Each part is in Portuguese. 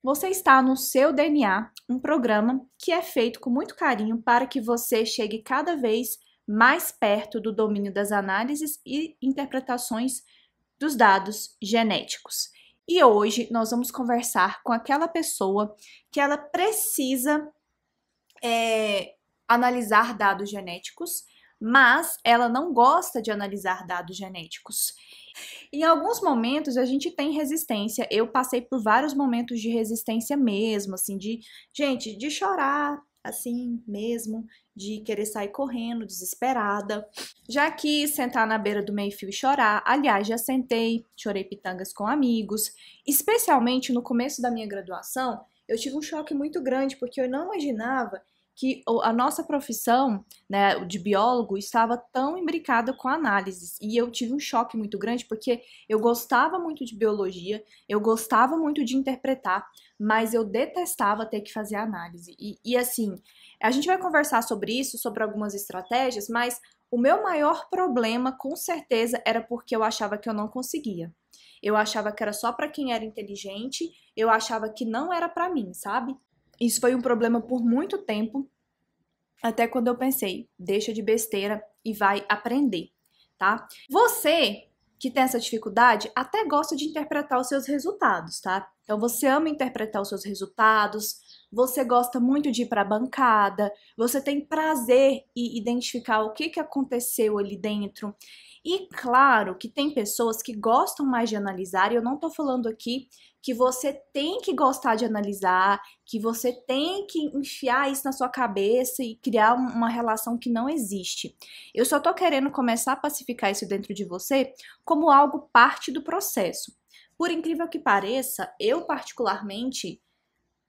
Você está no seu DNA, um programa que é feito com muito carinho para que você chegue cada vez mais perto do domínio das análises e interpretações dos dados genéticos. E hoje nós vamos conversar com aquela pessoa que ela precisa analisar dados genéticos, mas ela não gosta de analisar dados genéticos. Em alguns momentos a gente tem resistência. Eu passei por vários momentos de resistência mesmo, assim, de chorar, assim mesmo, de querer sair correndo, desesperada. Já quis sentar na beira do meio-fio e chorar. Aliás, já sentei, chorei pitangas com amigos. Especialmente no começo da minha graduação, eu tive um choque muito grande, porque eu não imaginava que a nossa profissão, né, de biólogo, estava tão imbricada com análises. E eu tive um choque muito grande porque eu gostava muito de biologia, eu gostava muito de interpretar, mas eu detestava ter que fazer análise. E assim, a gente vai conversar sobre isso, sobre algumas estratégias, mas o meu maior problema, com certeza, era porque eu achava que eu não conseguia. Eu achava que era só para quem era inteligente, eu achava que não era para mim, sabe? Isso foi um problema por muito tempo, até quando eu pensei, deixa de besteira e vai aprender, tá? Você que tem essa dificuldade até gosta de interpretar os seus resultados, tá? Então você ama interpretar os seus resultados, você gosta muito de ir para a bancada, você tem prazer em identificar o que aconteceu ali dentro. E claro que tem pessoas que gostam mais de analisar, e eu não tô falando aqui que você tem que gostar de analisar, que você tem que enfiar isso na sua cabeça e criar uma relação que não existe. Eu só tô querendo começar a pacificar isso dentro de você como algo parte do processo. Por incrível que pareça, eu particularmente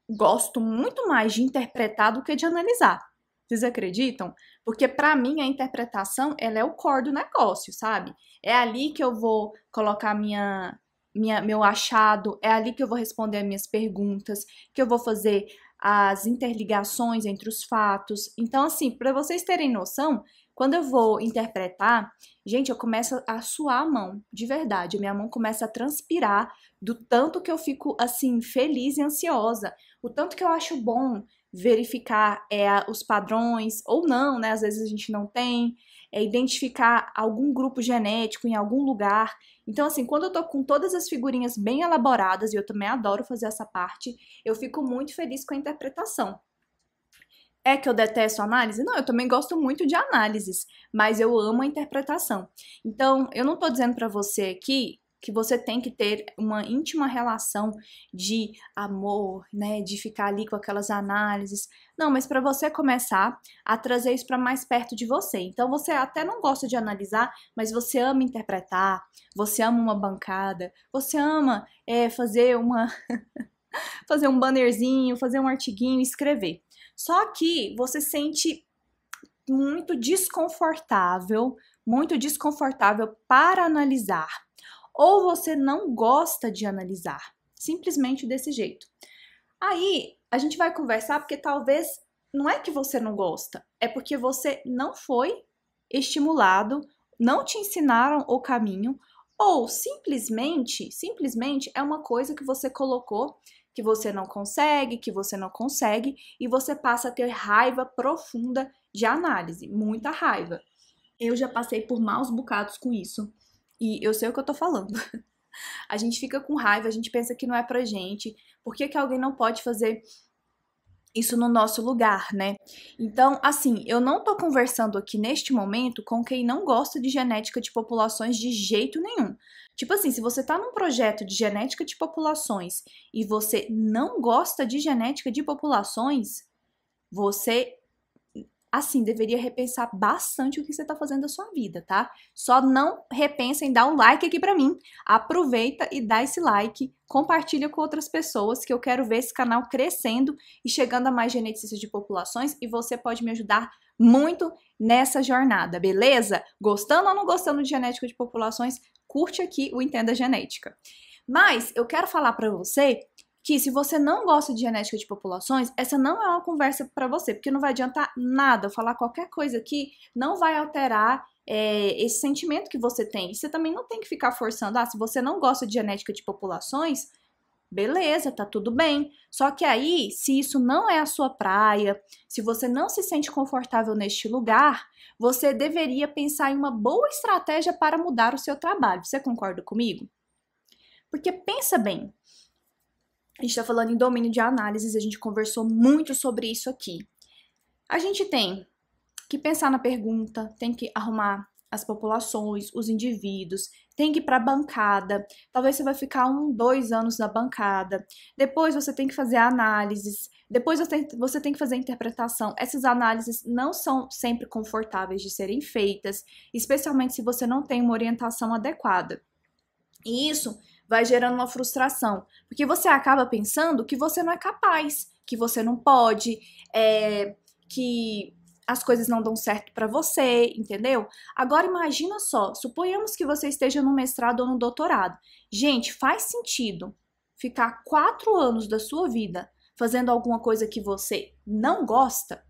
gosto muito mais de interpretar do que de analisar. Vocês acreditam? Porque para mim a interpretação, ela é o core do negócio, sabe? É ali que eu vou colocar meu achado, é ali que eu vou responder as minhas perguntas, que eu vou fazer as interligações entre os fatos. Então, assim, para vocês terem noção, quando eu vou interpretar, gente, eu começo a suar a mão, de verdade. A minha mão começa a transpirar do tanto que eu fico, assim, feliz e ansiosa. O tanto que eu acho bom verificar os padrões, ou não, né? Às vezes a gente não tem, identificar algum grupo genético em algum lugar. Então, assim, quando eu tô com todas as figurinhas bem elaboradas, e eu também adoro fazer essa parte, eu fico muito feliz com a interpretação. É que eu detesto análise? Não, eu também gosto muito de análises, mas eu amo a interpretação. Então, eu não tô dizendo pra você aqui que você tem que ter uma íntima relação de amor, né, de ficar ali com aquelas análises. Não, mas para você começar a trazer isso para mais perto de você. Então, você até não gosta de analisar, mas você ama interpretar, você ama uma bancada, você ama fazer um bannerzinho, fazer um artiguinho, escrever. Só que você sente muito desconfortável para analisar. Ou você não gosta de analisar, simplesmente desse jeito. Aí a gente vai conversar porque talvez não é que você não gosta, é porque você não foi estimulado, não te ensinaram o caminho, ou simplesmente é uma coisa que você colocou que você não consegue, e você passa a ter raiva profunda de análise, muita raiva. Eu já passei por maus bocados com isso, e eu sei o que eu tô falando. A gente fica com raiva, a gente pensa que não é pra gente, por que que alguém não pode fazer isso no nosso lugar, né? Então, assim, eu não tô conversando aqui neste momento com quem não gosta de genética de populações de jeito nenhum. Tipo assim, se você tá num projeto de genética de populações e você não gosta de genética de populações, você assim, deveria repensar bastante o que você tá fazendo da sua vida, tá? Só não repensa em dar um like aqui pra mim. Aproveita e dá esse like, compartilha com outras pessoas, que eu quero ver esse canal crescendo e chegando a mais geneticistas de populações, e você pode me ajudar muito nessa jornada, beleza? Gostando ou não gostando de genética de populações, curte aqui o Entenda Genética. Mas eu quero falar pra você que se você não gosta de genética de populações, essa não é uma conversa para você, porque não vai adiantar nada. Eu falar qualquer coisa aqui não vai alterar esse sentimento que você tem. E você também não tem que ficar forçando. Ah, se você não gosta de genética de populações, Beleza, tá tudo bem. Só que aí, se isso não é a sua praia, se você não se sente confortável neste lugar, você deveria pensar em uma boa estratégia para mudar o seu trabalho. Você concorda comigo? Porque pensa bem, a gente está falando em domínio de análises, a gente conversou muito sobre isso aqui. A gente tem que pensar na pergunta, tem que arrumar as populações, os indivíduos, tem que ir para a bancada. Talvez você vai ficar 2 anos na bancada. Depois você tem que fazer análises. Depois você tem que fazer interpretação. Essas análises não são sempre confortáveis de serem feitas, especialmente se você não tem uma orientação adequada. E isso vai gerando uma frustração, porque você acaba pensando que você não é capaz, que você não pode, que as coisas não dão certo para você, entendeu? Agora imagina só, suponhamos que você esteja no mestrado ou no doutorado. Gente, faz sentido ficar 4 anos da sua vida fazendo alguma coisa que você não gosta?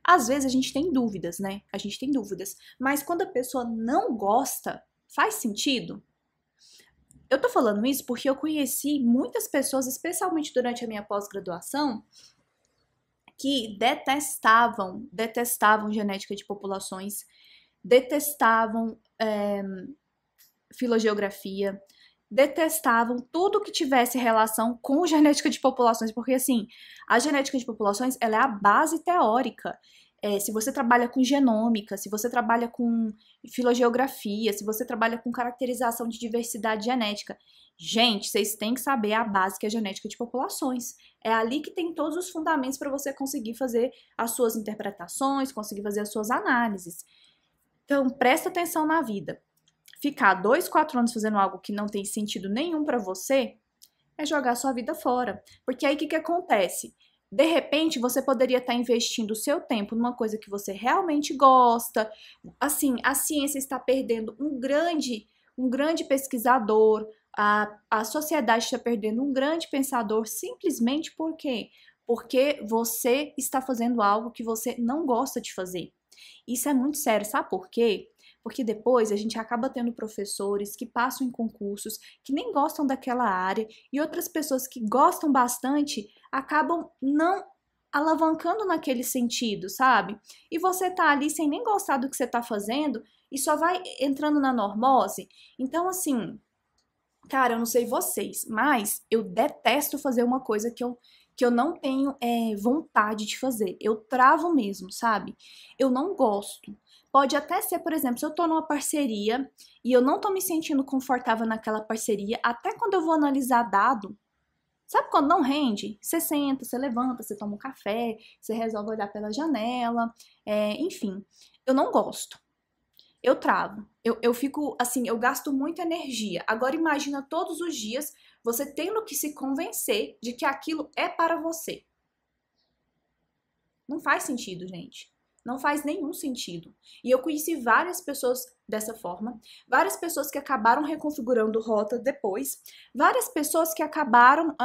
Às vezes a gente tem dúvidas, né? A gente tem dúvidas. Mas quando a pessoa não gosta, faz sentido? Eu tô falando isso porque eu conheci muitas pessoas, especialmente durante a minha pós-graduação, que detestavam genética de populações, detestavam filogeografia, detestavam tudo que tivesse relação com genética de populações, porque assim, a genética de populações, ela é a base teórica. Se você trabalha com genômica, se você trabalha com filogeografia, se você trabalha com caracterização de diversidade genética, gente, vocês têm que saber a base que é a genética de populações. É ali que tem todos os fundamentos para você conseguir fazer as suas interpretações, conseguir fazer as suas análises. Então, presta atenção na vida. Ficar 2, 4 anos fazendo algo que não tem sentido nenhum para você é jogar sua vida fora. Porque aí o que acontece? De repente, você poderia estar investindo o seu tempo numa coisa que você realmente gosta. Assim, a ciência está perdendo um grande pesquisador, a sociedade está perdendo um grande pensador, simplesmente por quê? Porque você está fazendo algo que você não gosta de fazer. Isso é muito sério, sabe por quê? Porque depois a gente acaba tendo professores que passam em concursos, que nem gostam daquela área, e outras pessoas que gostam bastante acabam não alavancando naquele sentido, sabe? E você tá ali sem nem gostar do que você tá fazendo e só vai entrando na normose. Então, assim, cara, eu não sei vocês, mas eu detesto fazer uma coisa que eu não tenho vontade de fazer. Eu travo mesmo, sabe? Eu não gosto. Pode até ser, por exemplo, se eu tô numa parceria e eu não tô me sentindo confortável naquela parceria, até quando eu vou analisar dado, sabe quando não rende? Você senta, você levanta, você toma um café, você resolve olhar pela janela, enfim, eu não gosto. Eu travo. Eu fico assim, eu gasto muita energia. Agora imagina todos os dias você tendo que se convencer de que aquilo é para você. Não faz sentido, gente. Não faz nenhum sentido. E eu conheci várias pessoas dessa forma, várias pessoas que acabaram reconfigurando rota depois, várias pessoas que acabaram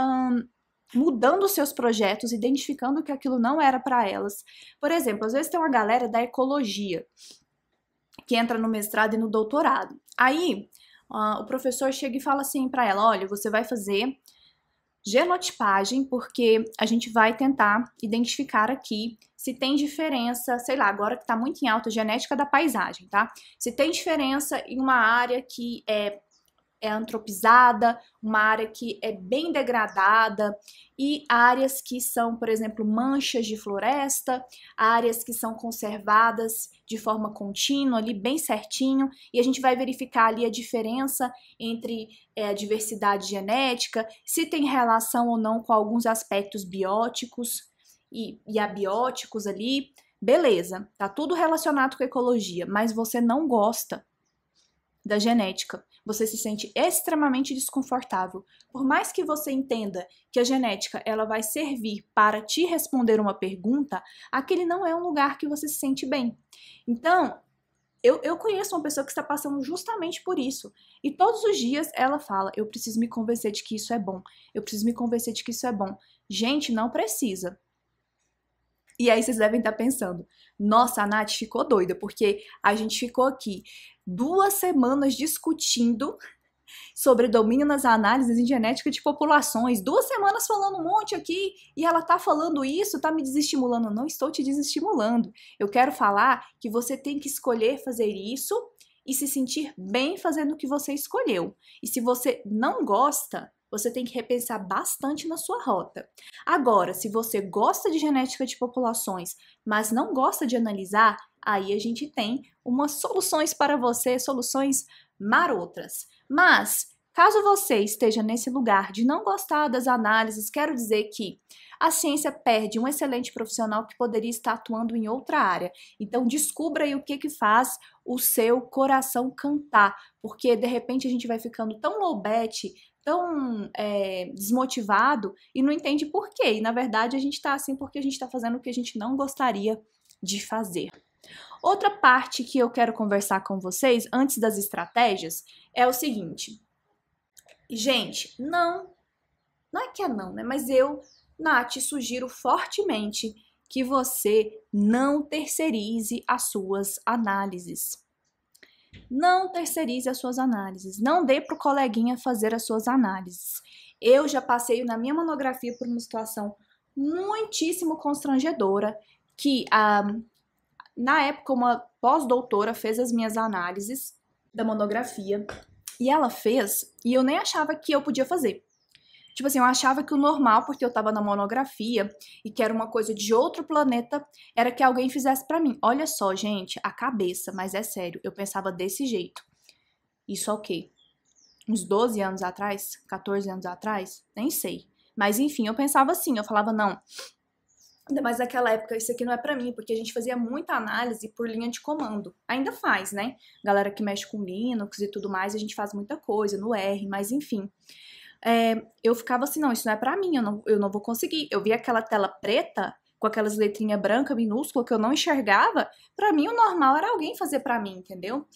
mudando seus projetos, identificando que aquilo não era para elas. Por exemplo, às vezes tem uma galera da ecologia que entra no mestrado e no doutorado. Aí o professor chega e fala assim para ela: olha, você vai fazer genotipagem, porque a gente vai tentar identificar aqui se tem diferença, sei lá, agora que tá muito em alta, genética da paisagem, tá? Se tem diferença em uma área que é antropizada, uma área que é bem degradada, e áreas que são, por exemplo, manchas de floresta, áreas que são conservadas de forma contínua, ali bem certinho, e a gente vai verificar ali a diferença entre a diversidade genética, se tem relação ou não com alguns aspectos bióticos e abióticos ali. Beleza, tá tudo relacionado com a ecologia, mas você não gosta da genética. Você se sente extremamente desconfortável. Por mais que você entenda que a genética ela vai servir para te responder uma pergunta, aquele não é um lugar que você se sente bem. Então, eu conheço uma pessoa que está passando justamente por isso. E todos os dias ela fala: eu preciso me convencer de que isso é bom. Eu preciso me convencer de que isso é bom. Gente, não precisa. E aí vocês devem estar pensando: nossa, a Nath ficou doida, porque a gente ficou aqui 2 semanas discutindo sobre domínio nas análises em genética de populações. 2 semanas falando um monte aqui e ela tá falando isso, tá me desestimulando. Não estou te desestimulando. Eu quero falar que você tem que escolher fazer isso e se sentir bem fazendo o que você escolheu. E se você não gosta, você tem que repensar bastante na sua rota. Agora, se você gosta de genética de populações, mas não gosta de analisar, aí a gente tem umas soluções para você, soluções marotras. Mas, caso você esteja nesse lugar de não gostar das análises, quero dizer que a ciência perde um excelente profissional que poderia estar atuando em outra área. Então, descubra aí o que que faz o seu coração cantar, porque de repente a gente vai ficando tão low-bet, tão desmotivado e não entende por quê. E na verdade a gente tá assim porque a gente tá fazendo o que a gente não gostaria de fazer. Outra parte que eu quero conversar com vocês antes das estratégias é o seguinte. Gente, não é que é não, né? Mas eu, Nath, sugiro fortemente que você não terceirize as suas análises. Não terceirize as suas análises. Não dê para o coleguinha fazer as suas análises. Eu já passei na minha monografia por uma situação muitíssimo constrangedora que na época uma pós-doutora fez as minhas análises da monografia e ela fez e eu nem achava que eu podia fazer. Tipo assim, eu achava que o normal, porque eu tava na monografia e que era uma coisa de outro planeta, era que alguém fizesse pra mim. Olha só, gente, a cabeça, mas é sério, eu pensava desse jeito. Isso é o quê? Uns 12 anos atrás? 14 anos atrás? Nem sei. Mas enfim, eu pensava assim, eu falava, não, ainda mais naquela época, isso aqui não é pra mim, porque a gente fazia muita análise por linha de comando. Ainda faz, né? Galera que mexe com Linux e tudo mais, a gente faz muita coisa no R, mas enfim. Eu ficava assim, não, isso não é pra mim, eu não vou conseguir. Eu via aquela tela preta, com aquelas letrinhas brancas minúsculas que eu não enxergava, pra mim o normal era alguém fazer pra mim, entendeu?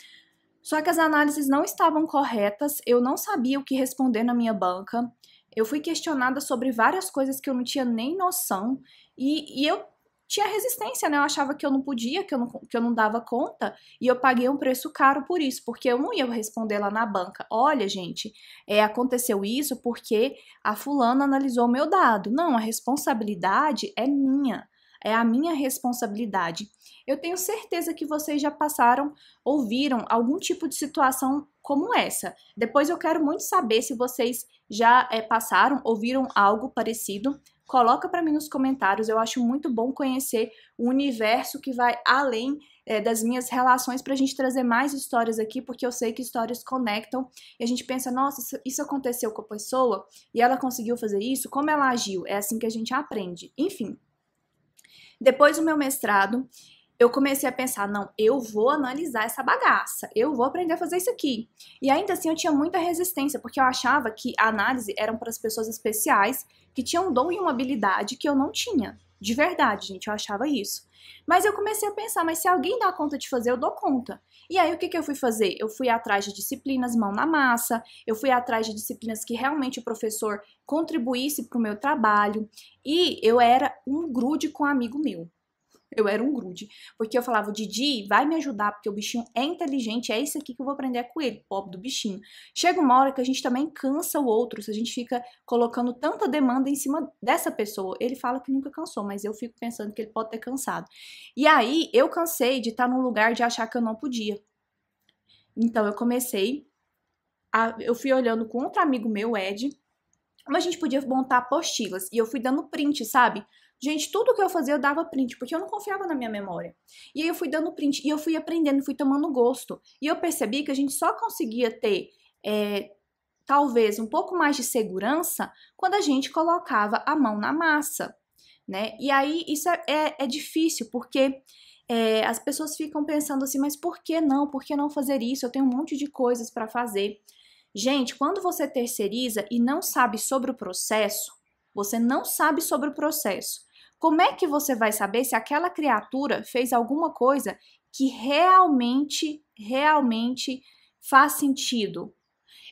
Só que as análises não estavam corretas, eu não sabia o que responder na minha banca, eu fui questionada sobre várias coisas que eu não tinha nem noção, e eu tinha resistência, né? Eu achava que eu não podia, que eu não dava conta, e eu paguei um preço caro por isso, porque eu não ia responder lá na banca. Olha, gente, aconteceu isso porque a fulana analisou o meu dado. Não, a responsabilidade é minha, é a minha responsabilidade. Eu tenho certeza que vocês já passaram, ouviram algum tipo de situação como essa. Depois eu quero muito saber se vocês já passaram, ouviram algo parecido. Coloca para mim nos comentários, eu acho muito bom conhecer o universo que vai além das minhas relações para a gente trazer mais histórias aqui, porque eu sei que histórias conectam e a gente pensa, nossa, isso aconteceu com a pessoa e ela conseguiu fazer isso, como ela agiu? É assim que a gente aprende. Enfim, depois do meu mestrado, eu comecei a pensar, não, eu vou analisar essa bagaça, eu vou aprender a fazer isso aqui. E ainda assim eu tinha muita resistência, porque eu achava que a análise eram para as pessoas especiais, que tinham um dom e uma habilidade que eu não tinha. De verdade, gente, eu achava isso. Mas eu comecei a pensar, mas se alguém dá conta de fazer, eu dou conta. E aí o que eu fui fazer? Eu fui atrás de disciplinas mão na massa, eu fui atrás de disciplinas que realmente o professor contribuísse para o meu trabalho, e eu era um grude com um amigo meu. Eu era um grude, porque eu falava, o Didi vai me ajudar, porque o bichinho é inteligente, é isso aqui que eu vou aprender com ele, pobre do bichinho. Chega uma hora que a gente também cansa o outro, se a gente fica colocando tanta demanda em cima dessa pessoa. Ele fala que nunca cansou, mas eu fico pensando que ele pode ter cansado. E aí, eu cansei de estar num lugar de achar que eu não podia. Então, eu fui olhando com outro amigo meu, Ed, como a gente podia montar apostilas, e eu fui dando print, sabe? Gente, tudo que eu fazia eu dava print, porque eu não confiava na minha memória. E aí eu fui dando print, e eu fui aprendendo, fui tomando gosto. E eu percebi que a gente só conseguia ter, talvez, um pouco mais de segurança quando a gente colocava a mão na massa, né? E aí isso é difícil, porque as pessoas ficam pensando assim, mas por que não? Por que não fazer isso? Eu tenho um monte de coisas para fazer. Gente, quando você terceiriza e não sabe sobre o processo, você não sabe sobre o processo. Como é que você vai saber se aquela criatura fez alguma coisa que realmente faz sentido?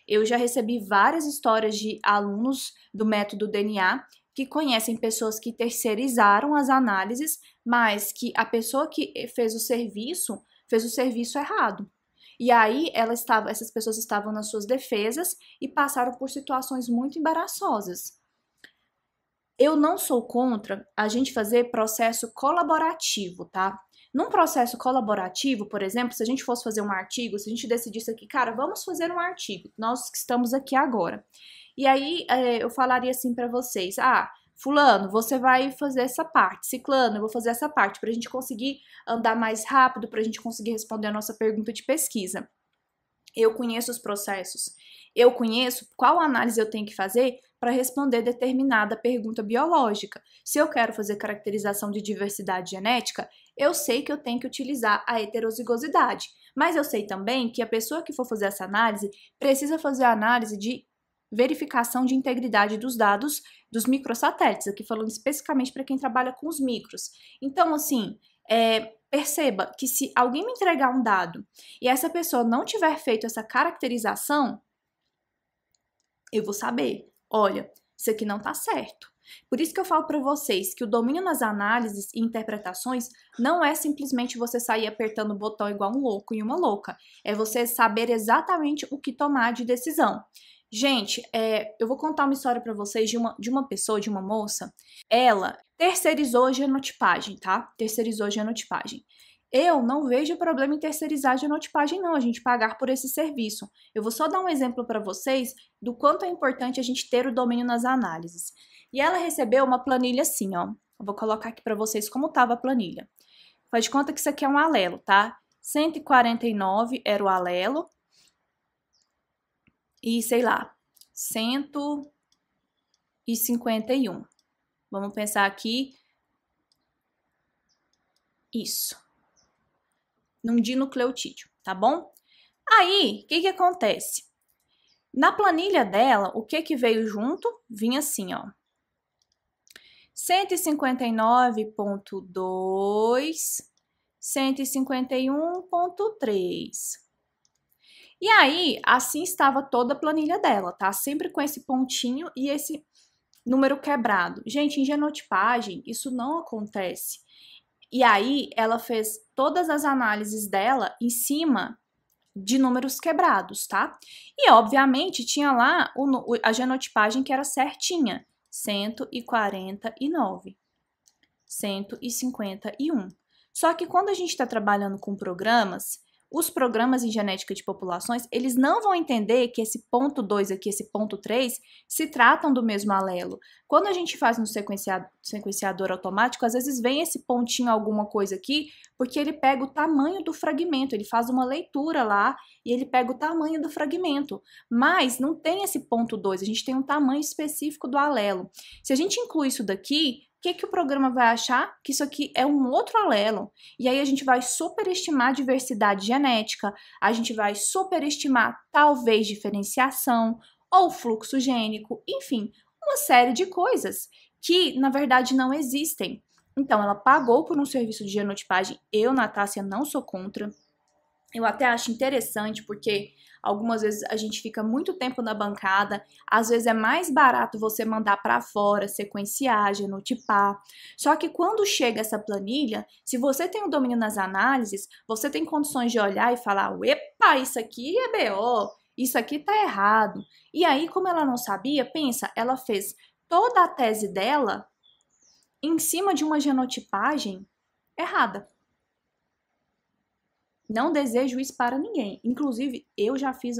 Eu já recebi várias histórias de alunos do método DNA que conhecem pessoas que terceirizaram as análises, mas que a pessoa que fez o serviço errado. E aí essas pessoas estavam nas suas defesas e passaram por situações muito embaraçosas. Eu não sou contra a gente fazer processo colaborativo, tá? Num processo colaborativo, por exemplo, se a gente fosse fazer um artigo, se a gente decidisse aqui, cara, vamos fazer um artigo, nós que estamos aqui agora. E aí eu falaria assim para vocês, fulano, você vai fazer essa parte, ciclano, eu vou fazer essa parte, para a gente conseguir andar mais rápido, para a gente conseguir responder a nossa pergunta de pesquisa. Eu conheço os processos, eu conheço qual análise eu tenho que fazer para responder determinada pergunta biológica. Se eu quero fazer caracterização de diversidade genética, eu sei que eu tenho que utilizar a heterozigosidade, mas eu sei também que a pessoa que for fazer essa análise precisa fazer a análise de verificação de integridade dos dados dos microsatélites, aqui falando especificamente para quem trabalha com os micros. Então, assim, perceba que se alguém me entregar um dado e essa pessoa não tiver feito essa caracterização, eu vou saber, olha, isso aqui não tá certo. Por isso que eu falo para vocês que o domínio nas análises e interpretações não é simplesmente você sair apertando o botão igual um louco e uma louca. É você saber exatamente o que tomar de decisão. Gente, eu vou contar uma história para vocês de uma pessoa, de uma moça. Ela terceirizou a genotipagem, tá? Terceirizou a genotipagem. Eu não vejo problema em terceirizar a genotipagem, não, a gente pagar por esse serviço. Eu vou só dar um exemplo para vocês do quanto é importante a gente ter o domínio nas análises. E ela recebeu uma planilha assim, ó. Eu vou colocar aqui para vocês como estava a planilha. Faz de conta que isso aqui é um alelo, tá? 149 era o alelo. E, sei lá, 151. Vamos pensar aqui. Isso. Num dinucleotídeo, tá bom? Aí, o que acontece? Na planilha dela, o que veio junto? Vinha assim, ó. 159.2, 151.3. E aí, assim estava toda a planilha dela, tá? Sempre com esse pontinho e esse número quebrado. Gente, em genotipagem, isso não acontece. E aí, ela fez todas as análises dela em cima de números quebrados, tá? E, obviamente, tinha lá a genotipagem que era certinha. 149, 151. Só que quando a gente está trabalhando com programas, os programas em genética de populações, eles não vão entender que esse ponto 2 aqui, esse ponto 3, se tratam do mesmo alelo. Quando a gente faz no sequenciador automático, às vezes vem esse pontinho alguma coisa aqui, porque ele pega o tamanho do fragmento, ele faz uma leitura lá e ele pega o tamanho do fragmento. Mas não tem esse ponto 2, a gente tem um tamanho específico do alelo. Se a gente inclui isso daqui, o que o programa vai achar? Que isso aqui é um outro alelo. E aí a gente vai superestimar a diversidade genética, a gente vai superestimar talvez diferenciação ou fluxo gênico, enfim, uma série de coisas que na verdade não existem. Então ela pagou por um serviço de genotipagem. Eu, Natácia, não sou contra. Eu até acho interessante porque algumas vezes a gente fica muito tempo na bancada, às vezes é mais barato você mandar para fora, sequenciar, genotipar. Só que quando chega essa planilha, se você tem o domínio nas análises, você tem condições de olhar e falar, epa, isso aqui é BO, isso aqui tá errado. E aí, como ela não sabia, pensa, ela fez toda a tese dela em cima de uma genotipagem errada. Não desejo isso para ninguém. Inclusive, eu já fiz...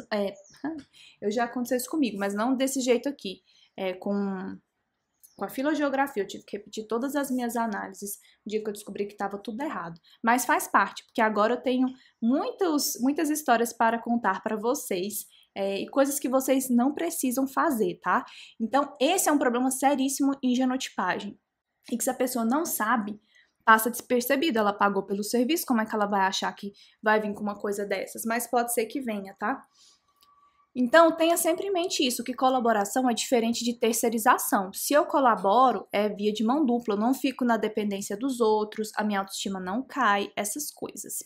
eu já aconteceu isso comigo, mas não desse jeito aqui. Com a filogeografia, eu tive que repetir todas as minhas análises no dia que eu descobri que estava tudo errado. Mas faz parte, porque agora eu tenho muitas histórias para contar para vocês e coisas que vocês não precisam fazer, tá? Então, esse é um problema seríssimo em genotipagem. E que se a pessoa não sabe, passa despercebido, ela pagou pelo serviço, como é que ela vai achar que vai vir com uma coisa dessas? Mas pode ser que venha, tá? Então, tenha sempre em mente isso, que colaboração é diferente de terceirização. Se eu colaboro, é via de mão dupla, eu não fico na dependência dos outros, a minha autoestima não cai, essas coisas.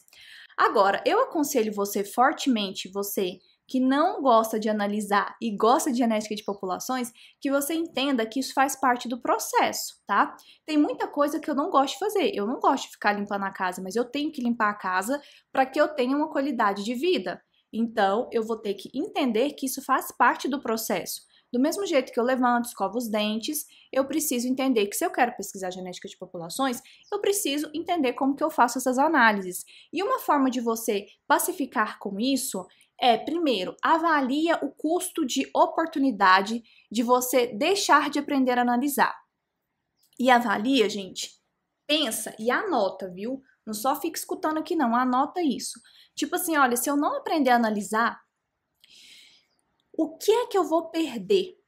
Agora, eu aconselho você fortemente, você que não gosta de analisar e gosta de genética de populações, que você entenda que isso faz parte do processo, tá? Tem muita coisa que eu não gosto de fazer. Eu não gosto de ficar limpando a casa, mas eu tenho que limpar a casa para que eu tenha uma qualidade de vida. Então, eu vou ter que entender que isso faz parte do processo. Do mesmo jeito que eu levanto, escovo os dentes, eu preciso entender que se eu quero pesquisar genética de populações, eu preciso entender como que eu faço essas análises. E uma forma de você pacificar com isso é, primeiro, avalia o custo de oportunidade de você deixar de aprender a analisar. E avalia, gente, pensa e anota, viu? Não só fica escutando aqui não, anota isso. Tipo assim, olha, se eu não aprender a analisar, o que é que eu vou perder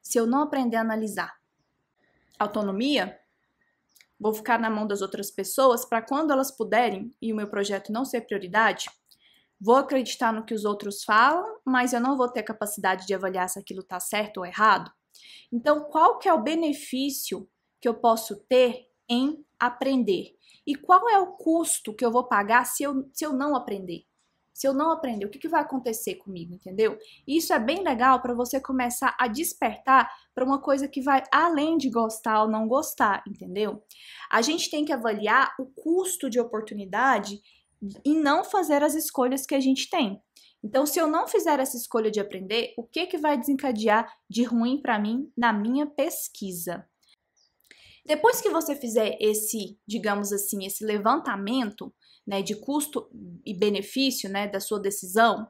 se eu não aprender a analisar? Autonomia? Vou ficar na mão das outras pessoas para quando elas puderem e o meu projeto não ser prioridade? Vou acreditar no que os outros falam, mas eu não vou ter capacidade de avaliar se aquilo está certo ou errado? Então, qual que é o benefício que eu posso ter em aprender? E qual é o custo que eu vou pagar se eu não aprender? Se eu não aprender, o que vai acontecer comigo, entendeu? E isso é bem legal para você começar a despertar para uma coisa que vai além de gostar ou não gostar, entendeu? A gente tem que avaliar o custo de oportunidade e não fazer as escolhas que a gente tem. Então, se eu não fizer essa escolha de aprender, o que vai desencadear de ruim para mim na minha pesquisa? Depois que você fizer esse, digamos assim, esse levantamento, né, de custo e benefício, né, da sua decisão,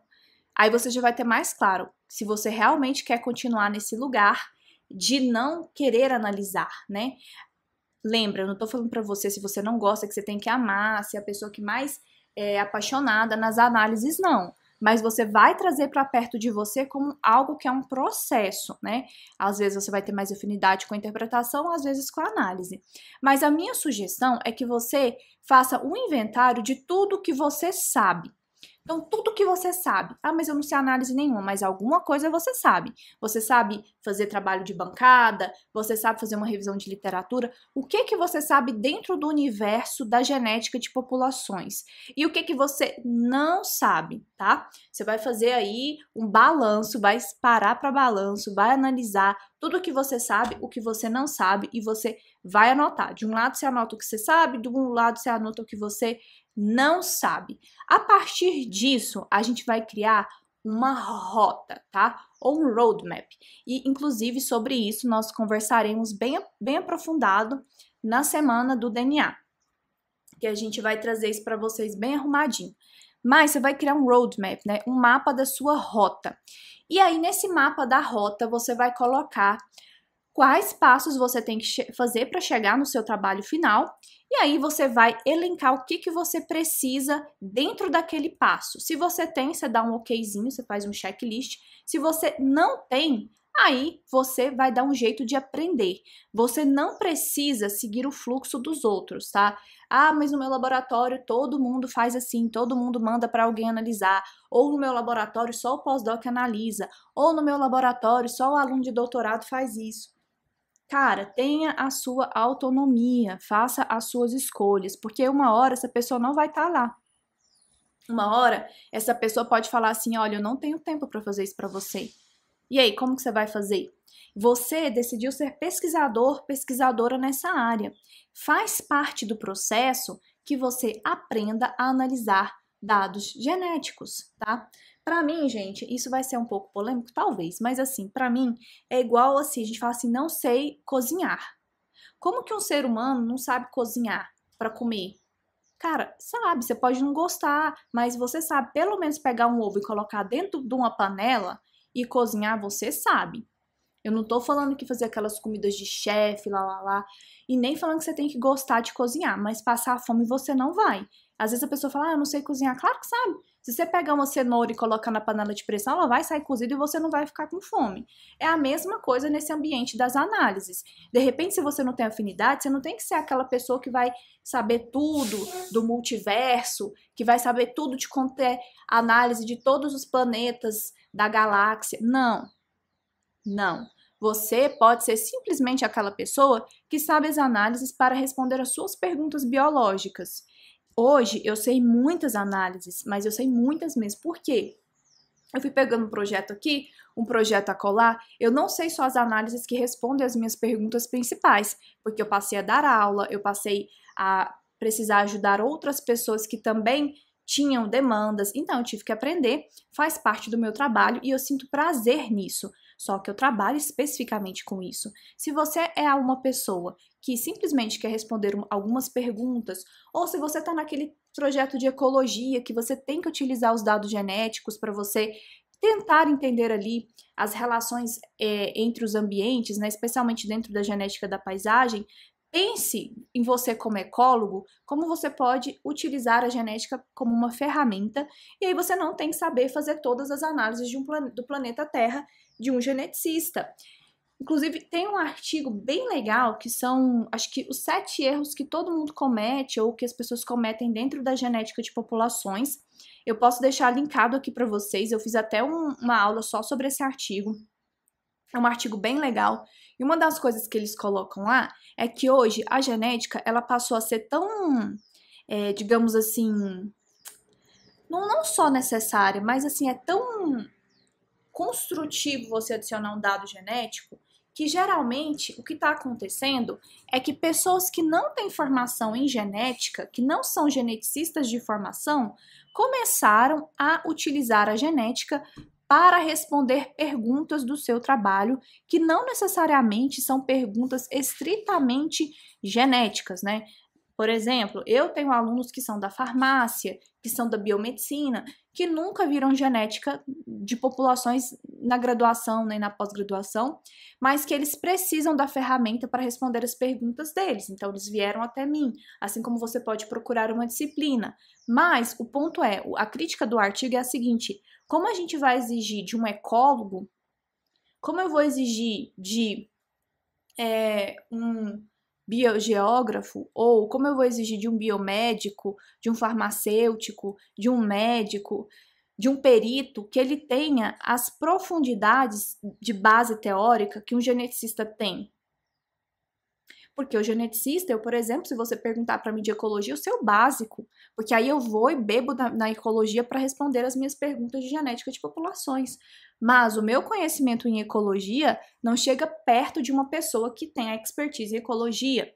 aí você já vai ter mais claro se você realmente quer continuar nesse lugar de não querer analisar, né? Lembra, eu não tô falando para você se você não gosta que você tem que amar, se é a pessoa que mais é apaixonada nas análises, não. Mas você vai trazer para perto de você como algo que é um processo, né? Às vezes você vai ter mais afinidade com a interpretação, às vezes com a análise. Mas a minha sugestão é que você faça um inventário de tudo que você sabe. Então, tudo que você sabe. Ah, mas eu não sei análise nenhuma, mas alguma coisa você sabe. Você sabe fazer trabalho de bancada, você sabe fazer uma revisão de literatura. O que você sabe dentro do universo da genética de populações? E o que você não sabe, tá? Você vai fazer aí um balanço, vai parar para balanço, vai analisar tudo que você sabe, o que você não sabe e você vai anotar. De um lado você anota o que você sabe, do um lado você anota o que você não sabe. A partir disso, a gente vai criar uma rota, tá? Ou um roadmap. E, inclusive, sobre isso nós conversaremos bem aprofundado na semana do DNA, que a gente vai trazer isso para vocês bem arrumadinho. Mas você vai criar um roadmap, né? Um mapa da sua rota. E aí, nesse mapa da rota, você vai colocar quais passos você tem que fazer para chegar no seu trabalho final. E aí você vai elencar o que você precisa dentro daquele passo. Se você tem, você dá um okzinho, você faz um checklist. Se você não tem, aí você vai dar um jeito de aprender. Você não precisa seguir o fluxo dos outros, tá? Ah, mas no meu laboratório todo mundo faz assim, todo mundo manda para alguém analisar. Ou no meu laboratório só o pós-doc analisa. Ou no meu laboratório só o aluno de doutorado faz isso. Cara, tenha a sua autonomia, faça as suas escolhas, porque uma hora essa pessoa não vai estar lá. Uma hora essa pessoa pode falar assim, olha, eu não tenho tempo para fazer isso para você. E aí, como que você vai fazer? Você decidiu ser pesquisador, pesquisadora nessa área. Faz parte do processo que você aprenda a analisar dados genéticos, tá? Para mim, gente, isso vai ser um pouco polêmico, talvez, mas assim, para mim é igual assim, a gente fala assim, não sei cozinhar. Como que um ser humano não sabe cozinhar para comer? Cara, sabe, você pode não gostar, mas você sabe pelo menos pegar um ovo e colocar dentro de uma panela e cozinhar, você sabe. Eu não tô falando que fazer aquelas comidas de chefe, lá, e nem falando que você tem que gostar de cozinhar, mas passar fome você não vai. Às vezes a pessoa fala, ah, eu não sei cozinhar. Claro que sabe. Se você pegar uma cenoura e colocar na panela de pressão, ela vai sair cozida e você não vai ficar com fome. É a mesma coisa nesse ambiente das análises. De repente, se você não tem afinidade, você não tem que ser aquela pessoa que vai saber tudo do multiverso, que vai saber tudo de conter análise de todos os planetas da galáxia. Não. Não. Você pode ser simplesmente aquela pessoa que sabe as análises para responder às suas perguntas biológicas. Hoje eu sei muitas análises, mas eu sei muitas mesmo. Por quê? eu fui pegando um projeto aqui, um projeto acolá, eu não sei só as análises que respondem as minhas perguntas principais, porque eu passei a dar aula, eu passei a precisar ajudar outras pessoas que também tinham demandas, então eu tive que aprender, faz parte do meu trabalho e eu sinto prazer nisso, só que eu trabalho especificamente com isso. Se você é uma pessoa que simplesmente quer responder algumas perguntas, ou se você está naquele projeto de ecologia que você tem que utilizar os dados genéticos para você tentar entender ali as relações entre os ambientes, né, especialmente dentro da genética da paisagem, pense em você como ecólogo, como você pode utilizar a genética como uma ferramenta, e aí você não tem que saber fazer todas as análises do planeta Terra de um geneticista. Inclusive, tem um artigo bem legal que são, acho que os 7 erros que todo mundo comete ou que as pessoas cometem dentro da genética de populações. Eu posso deixar linkado aqui para vocês, eu fiz até uma aula só sobre esse artigo. É um artigo bem legal. E uma das coisas que eles colocam lá é que hoje a genética, ela passou a ser tão, digamos assim, não só necessária, mas assim, é tão construtivo você adicionar um dado genético que geralmente o que está acontecendo é que pessoas que não têm formação em genética, que não são geneticistas de formação, começaram a utilizar a genética para responder perguntas do seu trabalho, que não necessariamente são perguntas estritamente genéticas, né? Por exemplo, eu tenho alunos que são da farmácia, que são da biomedicina, que nunca viram genética de populações na graduação nem na pós-graduação, mas que eles precisam da ferramenta para responder as perguntas deles. Então, eles vieram até mim, assim como você pode procurar uma disciplina. Mas o ponto é, a crítica do artigo é a seguinte: como a gente vai exigir de um ecólogo, como eu vou exigir de um biogeógrafo, ou como eu vou exigir de um biomédico, de um farmacêutico, de um médico, de um perito, que ele tenha as profundidades de base teórica que um geneticista tem? Porque o geneticista, eu, por exemplo, se você perguntar para mim de ecologia, eu sei o básico, porque aí eu vou e bebo na ecologia para responder as minhas perguntas de genética de populações. Mas o meu conhecimento em ecologia não chega perto de uma pessoa que tem a expertise em ecologia.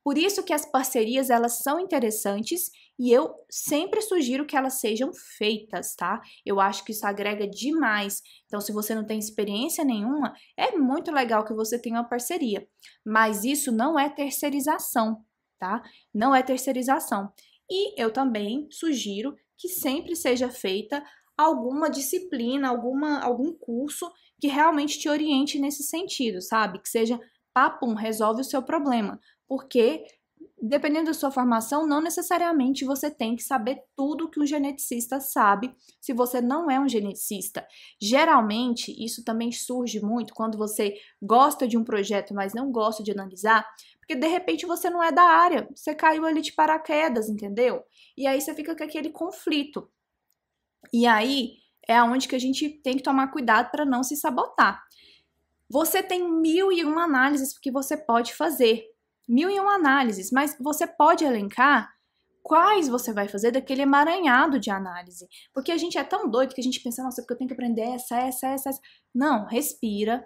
Por isso que as parcerias, elas são interessantes e eu sempre sugiro que elas sejam feitas, tá? Eu acho que isso agrega demais. Então, se você não tem experiência nenhuma, é muito legal que você tenha uma parceria. Mas isso não é terceirização, tá? Não é terceirização. E eu também sugiro que sempre seja feita alguma disciplina, algum curso que realmente te oriente nesse sentido, sabe? Que seja papum, resolve o seu problema. Porque, dependendo da sua formação, não necessariamente você tem que saber tudo que um geneticista sabe se você não é um geneticista. Geralmente, isso também surge muito quando você gosta de um projeto, mas não gosta de analisar, porque de repente você não é da área, você caiu ali de paraquedas, entendeu? E aí você fica com aquele conflito. E aí é onde que a gente tem que tomar cuidado para não se sabotar. Você tem 1001 análises que você pode fazer. 1001 análises, mas você pode elencar quais você vai fazer daquele emaranhado de análise. Porque a gente é tão doido que a gente pensa, nossa, porque eu tenho que aprender essa. Não, respira.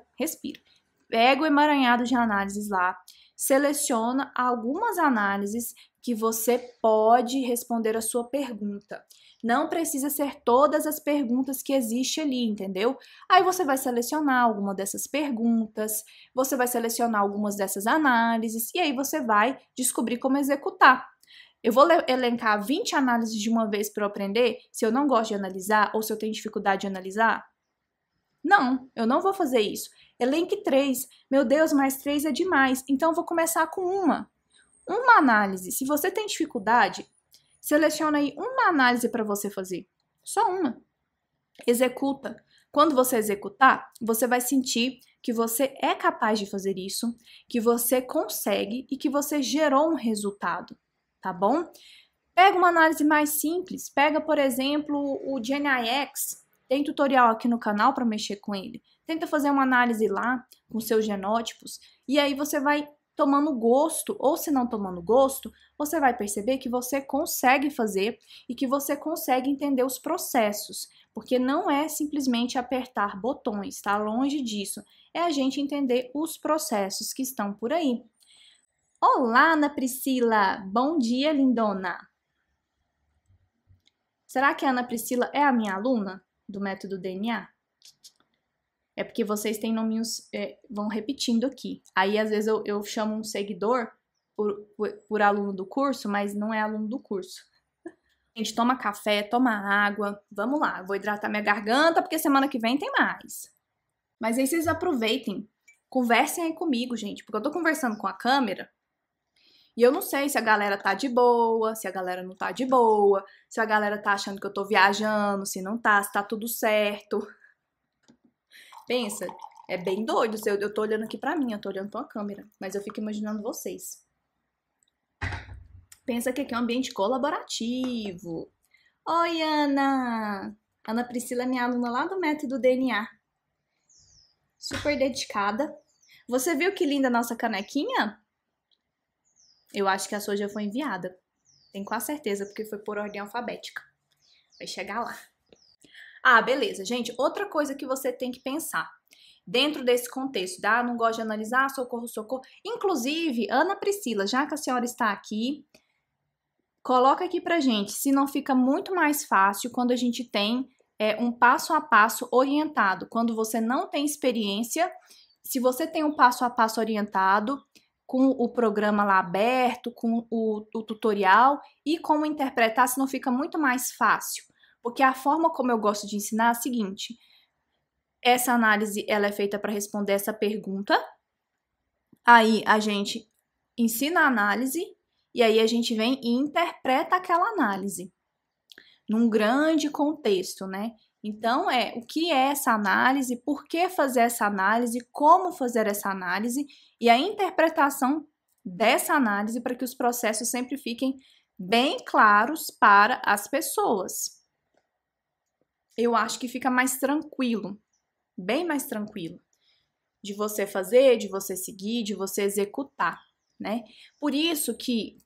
Pega o emaranhado de análises lá, seleciona algumas análises que você pode responder a sua pergunta. Não precisa ser todas as perguntas que existem ali, entendeu? Aí você vai selecionar alguma dessas perguntas, você vai selecionar algumas dessas análises e aí você vai descobrir como executar. Eu vou elencar 20 análises de uma vez para eu aprender se eu não gosto de analisar ou se eu tenho dificuldade de analisar? Não, eu não vou fazer isso. Elenque 3. Meu Deus, mais 3 é demais. Então eu vou começar com uma análise. Se você tem dificuldade, seleciona aí uma análise para você fazer. Só uma. Executa. Quando você executar, você vai sentir que você é capaz de fazer isso, que você consegue e que você gerou um resultado, tá bom? Pega uma análise mais simples. Pega, por exemplo, o GenIX. Tem tutorial aqui no canal para mexer com ele. Tenta fazer uma análise lá com seus genótipos e aí você vai tomando gosto, ou se não tomando gosto, você vai perceber que você consegue fazer e que você consegue entender os processos, porque não é simplesmente apertar botões, tá? Longe disso. É a gente entender os processos que estão por aí. Olá, Ana Priscila! Bom dia, lindona! Será que a Ana Priscila é a minha aluna do método DNA? É porque vocês têm nominhos, vão repetindo aqui. Aí, às vezes, eu chamo um seguidor por aluno do curso, mas não é aluno do curso. Gente, toma café, toma água. Vamos lá, eu vou hidratar minha garganta, porque semana que vem tem mais. Mas aí vocês aproveitem, conversem aí comigo, gente, porque eu tô conversando com a câmera e eu não sei se a galera tá de boa, se a galera não tá de boa, se a galera tá achando que eu tô viajando, se não tá, se tá tudo certo. Pensa, é bem doido. Eu tô olhando aqui pra mim, eu tô olhando pra uma câmera, mas eu fico imaginando vocês. Pensa que aqui é um ambiente colaborativo. Oi, Ana! Ana Priscila é minha aluna lá do método DNA. Super dedicada. Você viu que linda a nossa canequinha? Eu acho que a sua já foi enviada. Tenho quase certeza, porque foi por ordem alfabética. Vai chegar lá. Ah, beleza, gente. Outra coisa que você tem que pensar dentro desse contexto, tá? Não gosto de analisar, socorro, socorro. Inclusive, Ana Priscila, já que a senhora está aqui, coloca aqui pra gente se não fica muito mais fácil quando a gente tem um passo a passo orientado. Quando você não tem experiência, se você tem um passo a passo orientado, com o programa lá aberto, com o tutorial e como interpretar, se não fica muito mais fácil. Porque a forma como eu gosto de ensinar é a seguinte: essa análise ela é feita para responder essa pergunta, aí a gente ensina a análise e aí a gente vem e interpreta aquela análise num grande contexto, né? Então, o que é essa análise, por que fazer essa análise, como fazer essa análise e a interpretação dessa análise para que os processos sempre fiquem bem claros para as pessoas. Eu acho que fica mais tranquilo, bem mais tranquilo, de você fazer, de você seguir, de você executar, né? Por isso que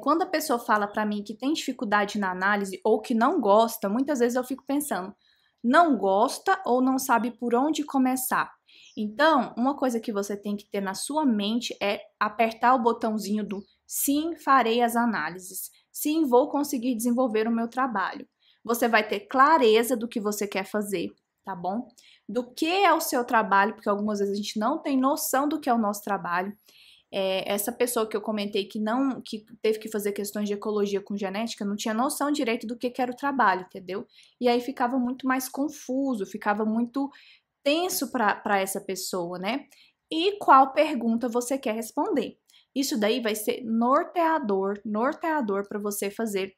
quando a pessoa fala para mim que tem dificuldade na análise ou que não gosta, muitas vezes eu fico pensando, não gosta ou não sabe por onde começar. Então, uma coisa que você tem que ter na sua mente é apertar o botãozinho do sim, farei as análises. Sim, vou conseguir desenvolver o meu trabalho. Você vai ter clareza do que você quer fazer, tá bom? Do que é o seu trabalho, porque algumas vezes a gente não tem noção do que é o nosso trabalho. Essa pessoa que eu comentei que teve que fazer questões de ecologia com genética não tinha noção direito do que era o trabalho, entendeu? E aí ficava muito mais confuso, ficava muito tenso para essa pessoa, né? E qual pergunta você quer responder? Isso daí vai ser norteador para você fazer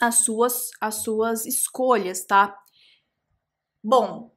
as suas escolhas, tá? Bom,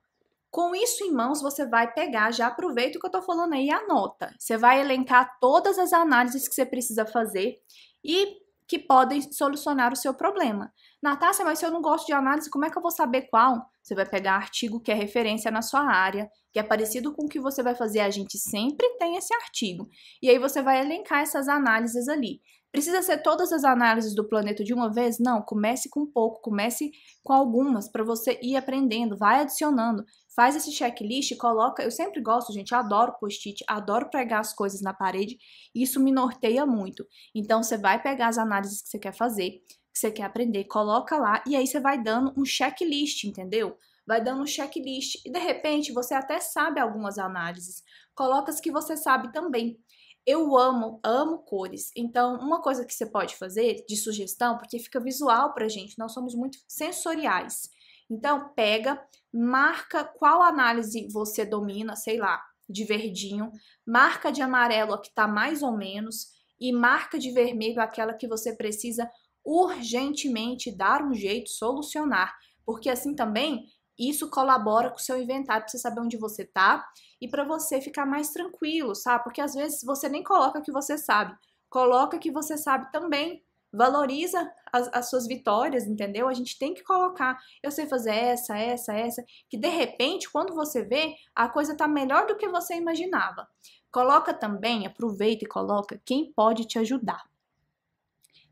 com isso em mãos, você vai pegar, já aproveita o que eu tô falando aí e anota. Você vai elencar todas as análises que você precisa fazer e que podem solucionar o seu problema. Natácia, mas se eu não gosto de análise, como é que eu vou saber qual? Você vai pegar artigo que é referência na sua área, que é parecido com o que você vai fazer, a gente sempre tem esse artigo. E aí você vai elencar essas análises ali. Precisa ser todas as análises do planeta de uma vez? Não, comece com pouco, comece com algumas para você ir aprendendo, vai adicionando. Faz esse checklist, coloca. Eu sempre gosto, gente, adoro post-it, adoro pregar as coisas na parede. Isso me norteia muito. Então, você vai pegar as análises que você quer fazer, que você quer aprender, coloca lá e aí você vai dando um checklist, entendeu? Vai dando um checklist e de repente você até sabe algumas análises. Coloca as que você sabe também. Eu amo cores. Então, uma coisa que você pode fazer de sugestão, porque fica visual pra gente, nós somos muito sensoriais. Então, pega, marca qual análise você domina, sei lá, de verdinho, marca de amarelo a que tá mais ou menos e marca de vermelho aquela que você precisa urgentemente dar um jeito, solucionar, porque assim também isso colabora com o seu inventário para você saber onde você tá e para você ficar mais tranquilo, sabe? Porque às vezes você nem coloca que você sabe, coloca que você sabe também, Valoriza as suas vitórias, entendeu? A gente tem que colocar, eu sei fazer essa, que de repente, quando você vê, a coisa tá melhor do que você imaginava. Coloca também, aproveita e coloca quem pode te ajudar.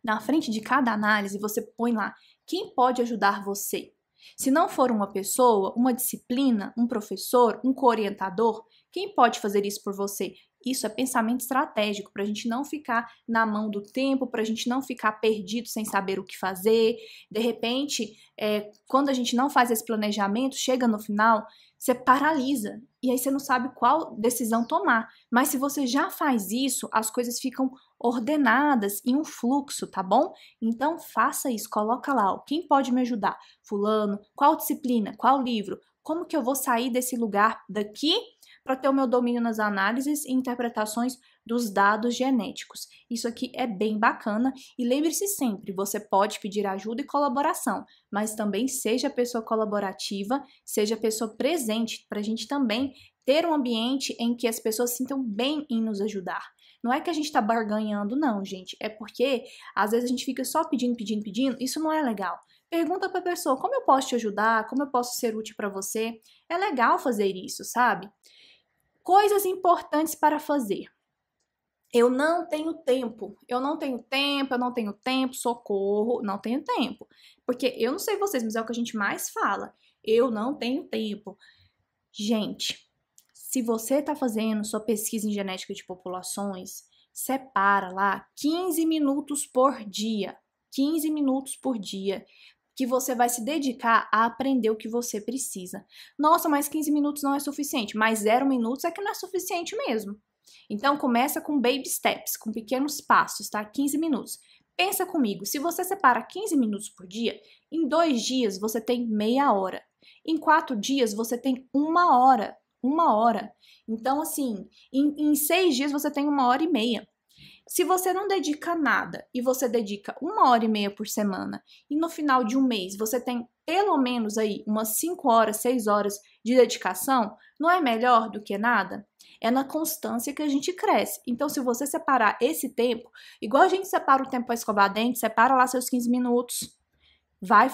Na frente de cada análise, você põe lá quem pode ajudar você. Se não for uma pessoa, uma disciplina, um professor, um co-orientador, quem pode fazer isso por você? Isso é pensamento estratégico, para a gente não ficar na mão do tempo, para a gente não ficar perdido sem saber o que fazer. De repente, quando a gente não faz esse planejamento, chega no final, você paralisa e aí você não sabe qual decisão tomar. Mas se você já faz isso, as coisas ficam ordenadas em um fluxo, tá bom? Então faça isso, coloca lá, ó, quem pode me ajudar? Fulano, qual disciplina, qual livro? Como que eu vou sair desse lugar daqui para ter o meu domínio nas análises e interpretações dos dados genéticos? Isso aqui é bem bacana e lembre-se sempre, você pode pedir ajuda e colaboração, mas também seja pessoa colaborativa, seja pessoa presente, para a gente também ter um ambiente em que as pessoas se sintam bem em nos ajudar. Não é que a gente tá barganhando, não, gente. É porque às vezes a gente fica só pedindo. Isso não é legal. Pergunta pra pessoa, como eu posso te ajudar? Como eu posso ser útil para você? É legal fazer isso, sabe? Coisas importantes para fazer. Eu não tenho tempo, socorro, não tenho tempo. Porque eu não sei vocês, mas é o que a gente mais fala. Eu não tenho tempo. Gente, se você está fazendo sua pesquisa em genética de populações, separa lá 15 minutos por dia. 15 minutos por dia que você vai se dedicar a aprender o que você precisa. Nossa, mas 15 minutos não é suficiente. Mas 0 minutos é que não é suficiente mesmo. Então, começa com baby steps, com pequenos passos, tá? 15 minutos. Pensa comigo, se você separa 15 minutos por dia, em 2 dias você tem meia hora. Em 4 dias você tem 1 hora. 1 hora. Então, assim, em 6 dias você tem 1 hora e meia. Se você não dedica nada e você dedica 1 hora e meia por semana e no final de um mês você tem pelo menos aí umas 5 horas, 6 horas de dedicação, não é melhor do que nada? É na constância que a gente cresce. Então, se você separar esse tempo, igual a gente separa o tempo para escovar dente, separa lá seus 15 minutos. Vai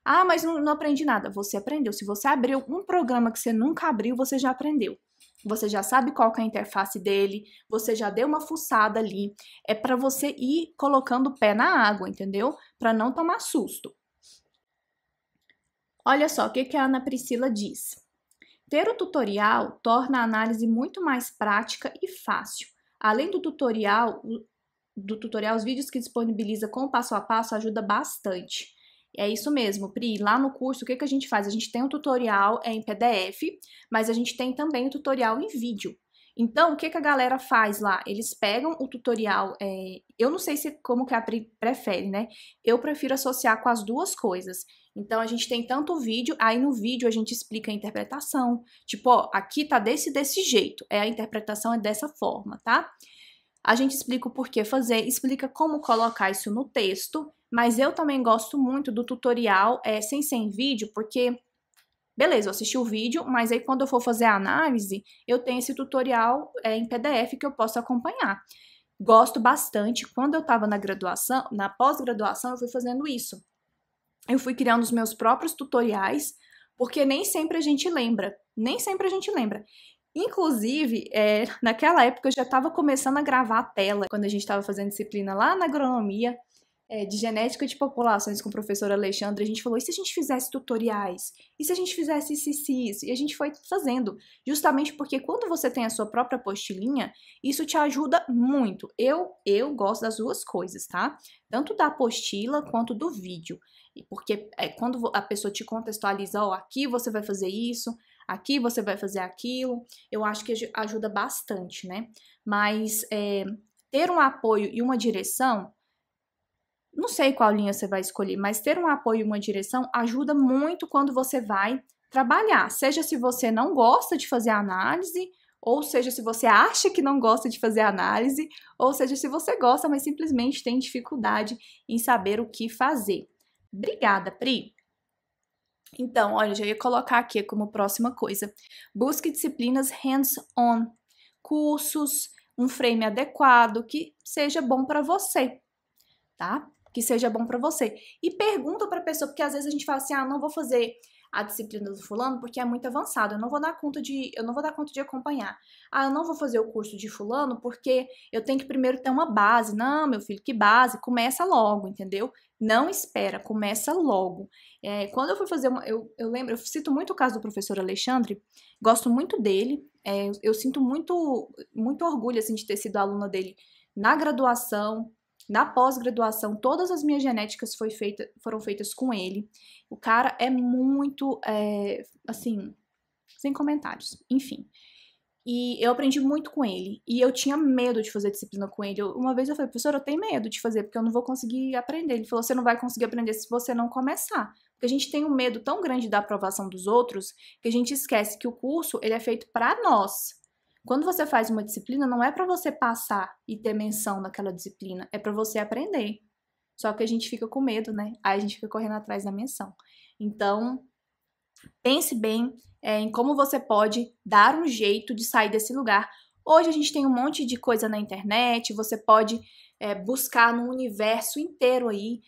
Ah, mas não aprendi nada. Você aprendeu. Se você abriu um programa que você nunca abriu, você já aprendeu. Você já sabe qual que é a interface dele, você já deu uma fuçada ali. É para você ir colocando o pé na água, entendeu? Para não tomar susto. Olha só o que a Ana Priscila diz. Ter o tutorial torna a análise muito mais prática e fácil. Além do tutorial, os vídeos que disponibiliza com o passo a passo ajuda bastante. É isso mesmo, Pri. Lá no curso, o que a gente faz? A gente tem um tutorial em PDF, mas a gente tem também o tutorial em vídeo. Então, o que a galera faz lá? Eles pegam o tutorial, eu não sei como que a Pri prefere, né? Eu prefiro associar com as duas coisas. Então, a gente tem tanto o vídeo, aí no vídeo a gente explica a interpretação. Tipo, ó, aqui tá desse jeito, a interpretação é dessa forma, tá? A gente explica o porquê fazer, explica como colocar isso no texto, mas eu também gosto muito do tutorial sem ser em vídeo, porque, beleza, eu assisti o vídeo, mas aí quando eu for fazer a análise, eu tenho esse tutorial em PDF que eu posso acompanhar. Gosto bastante. Quando eu estava na graduação, na pós-graduação, eu fui fazendo isso. Eu fui criando os meus próprios tutoriais, porque nem sempre a gente lembra. Inclusive, naquela época eu já estava começando a gravar a tela, quando a gente estava fazendo disciplina lá na agronomia, de genética de populações com o professor Alexandre, a gente falou, e se a gente fizesse tutoriais? E se a gente fizesse isso? E a gente foi fazendo, justamente porque quando você tem a sua própria apostilinha, isso te ajuda muito. Eu gosto das duas coisas, tá? Tanto da apostila quanto do vídeo. Porque quando a pessoa te contextualiza, ó, aqui você vai fazer isso, aqui você vai fazer aquilo, eu acho que ajuda bastante, né? Mas ter um apoio e uma direção, não sei qual linha você vai escolher, mas ter um apoio e uma direção ajuda muito quando você vai trabalhar. Seja se você não gosta de fazer análise, ou seja se você acha que não gosta de fazer análise, ou seja se você gosta, mas simplesmente tem dificuldade em saber o que fazer. Obrigada, Pri! Então, olha, já ia colocar aqui como próxima coisa. Busque disciplinas hands-on, cursos, um frame adequado que seja bom para você, tá? que seja bom para você. E pergunta para a pessoa, porque às vezes a gente fala assim, não vou fazer a disciplina do fulano porque é muito avançado, eu não vou dar conta de acompanhar. Eu não vou fazer o curso de fulano porque eu tenho que primeiro ter uma base. Não, meu filho, que base? Começa logo, entendeu? Não espera, começa logo. Quando eu fui fazer eu lembro, eu cito muito o caso do professor Alexandre, gosto muito dele, eu sinto muito orgulho, assim, de ter sido aluna dele na graduação, na pós-graduação, todas as minhas genéticas foram feitas com ele. O cara é muito, assim, sem comentários, enfim. E eu aprendi muito com ele. E eu tinha medo de fazer disciplina com ele. Uma vez eu falei, professor, eu tenho medo de fazer, porque eu não vou conseguir aprender. Ele falou, você não vai conseguir aprender se você não começar. Porque a gente tem um medo tão grande da aprovação dos outros, que a gente esquece que o curso, ele é feito para nós. Quando você faz uma disciplina, não é para você passar e ter menção naquela disciplina, é para você aprender. Só que a gente fica com medo, né? Aí a gente fica correndo atrás da menção. Então, pense bem em como você pode dar um jeito de sair desse lugar. Hoje a gente tem um monte de coisa na internet, você pode buscar no universo inteiro aí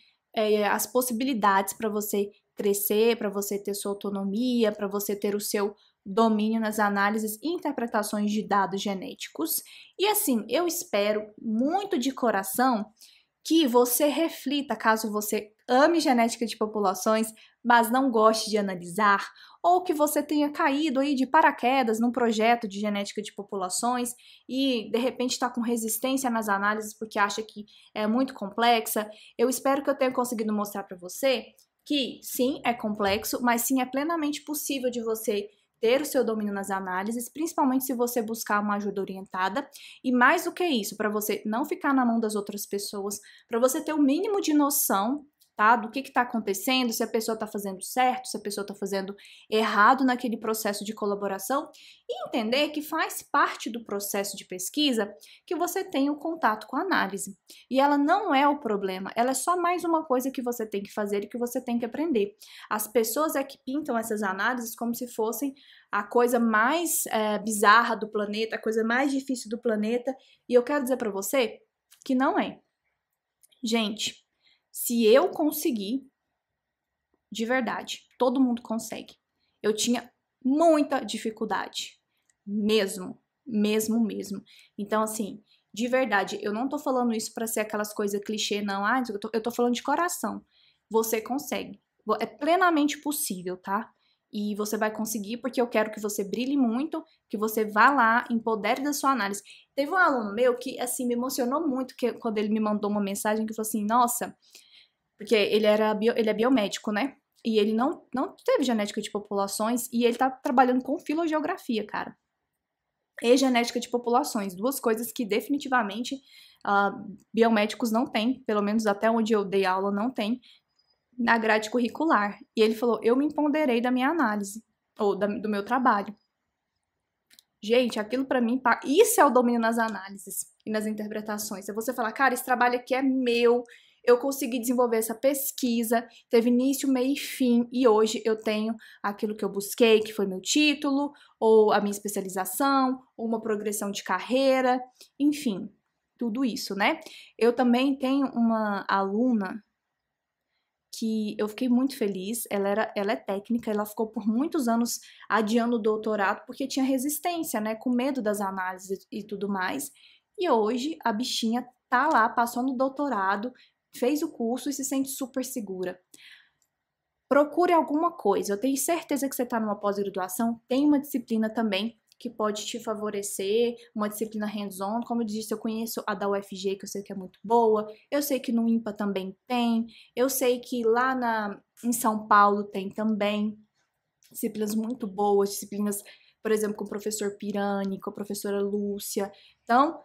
as possibilidades para você crescer, para você ter sua autonomia, para você ter o seu domínio nas análises e interpretações de dados genéticos. E assim, eu espero muito de coração que você reflita, caso você ame genética de populações, mas não goste de analisar, ou que você tenha caído aí de paraquedas num projeto de genética de populações e de repente está com resistência nas análises porque acha que é muito complexa. Eu espero que eu tenha conseguido mostrar para você que sim, é complexo, mas sim é plenamente possível de você ter o seu domínio nas análises, principalmente se você buscar uma ajuda orientada. E mais do que isso, para você não ficar na mão das outras pessoas, para você ter o mínimo de noção, tá, do que está acontecendo, se a pessoa está fazendo certo, se a pessoa está fazendo errado naquele processo de colaboração, e entender que faz parte do processo de pesquisa que você tenha o contato com a análise. E ela não é o problema, ela é só mais uma coisa que você tem que fazer e que você tem que aprender. As pessoas é que pintam essas análises como se fossem a coisa mais bizarra do planeta, a coisa mais difícil do planeta, e eu quero dizer para você que não é. Gente, se eu conseguir, de verdade, todo mundo consegue. Eu tinha muita dificuldade, mesmo. Então, assim, de verdade, eu não tô falando isso pra ser aquelas coisas clichê, não. Eu tô falando de coração. Você consegue. É plenamente possível, tá? E você vai conseguir porque eu quero que você brilhe muito, que você vá lá, empodere da sua análise. Teve um aluno meu que, assim, me emocionou muito quando ele me mandou uma mensagem que falou assim, nossa, porque ele é biomédico, né? E ele não teve genética de populações e ele tá trabalhando com filogeografia, cara. E genética de populações, duas coisas que definitivamente biomédicos não têm, pelo menos até onde eu dei aula não tem, na grade curricular. E ele falou, eu me empoderei da minha análise, ou do meu trabalho. Gente, aquilo pra mim, isso é o domínio nas análises e nas interpretações. É você falar, cara, esse trabalho aqui é meu, eu consegui desenvolver essa pesquisa, teve início, meio e fim, e hoje eu tenho aquilo que eu busquei, que foi meu título, ou a minha especialização, ou uma progressão de carreira, enfim, tudo isso, né? Eu também tenho uma aluna que eu fiquei muito feliz, ela é técnica, ela ficou por muitos anos adiando o doutorado porque tinha resistência, né, com medo das análises e tudo mais, e hoje a bichinha tá lá, passou no doutorado, fez o curso e se sente super segura. Procure alguma coisa, eu tenho certeza que você tá numa pós-graduação, tem uma disciplina também que pode te favorecer, uma disciplina hands-on, como eu disse, eu conheço a da UFG, que eu sei que é muito boa, eu sei que no IMPA também tem, eu sei que lá em São Paulo tem também disciplinas muito boas, disciplinas, por exemplo, com o professor Pirani, com a professora Lúcia, então,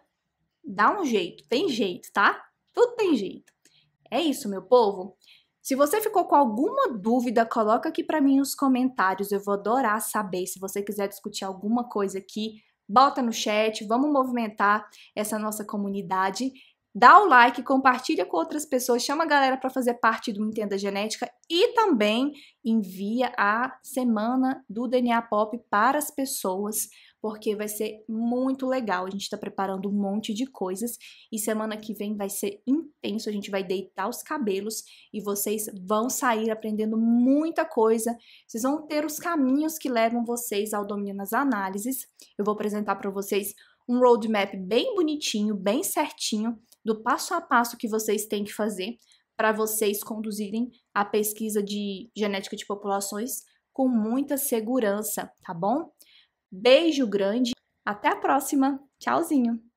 dá um jeito, tem jeito, tá? Tudo tem jeito. É isso, meu povo. Se você ficou com alguma dúvida, coloca aqui para mim nos comentários. Eu vou adorar saber. Se você quiser discutir alguma coisa aqui, bota no chat. Vamos movimentar essa nossa comunidade. Dá o like, compartilha com outras pessoas, chama a galera para fazer parte do Entenda Genética e também envia a semana do DNA Pop para as pessoas, porque vai ser muito legal. A gente está preparando um monte de coisas e semana que vem vai ser intenso. A gente vai deitar os cabelos e vocês vão sair aprendendo muita coisa. Vocês vão ter os caminhos que levam vocês ao domínio nas análises. Eu vou apresentar para vocês um roadmap bem bonitinho, bem certinho, do passo a passo que vocês têm que fazer para vocês conduzirem a pesquisa de genética de populações com muita segurança, tá bom? Beijo grande, até a próxima, tchauzinho!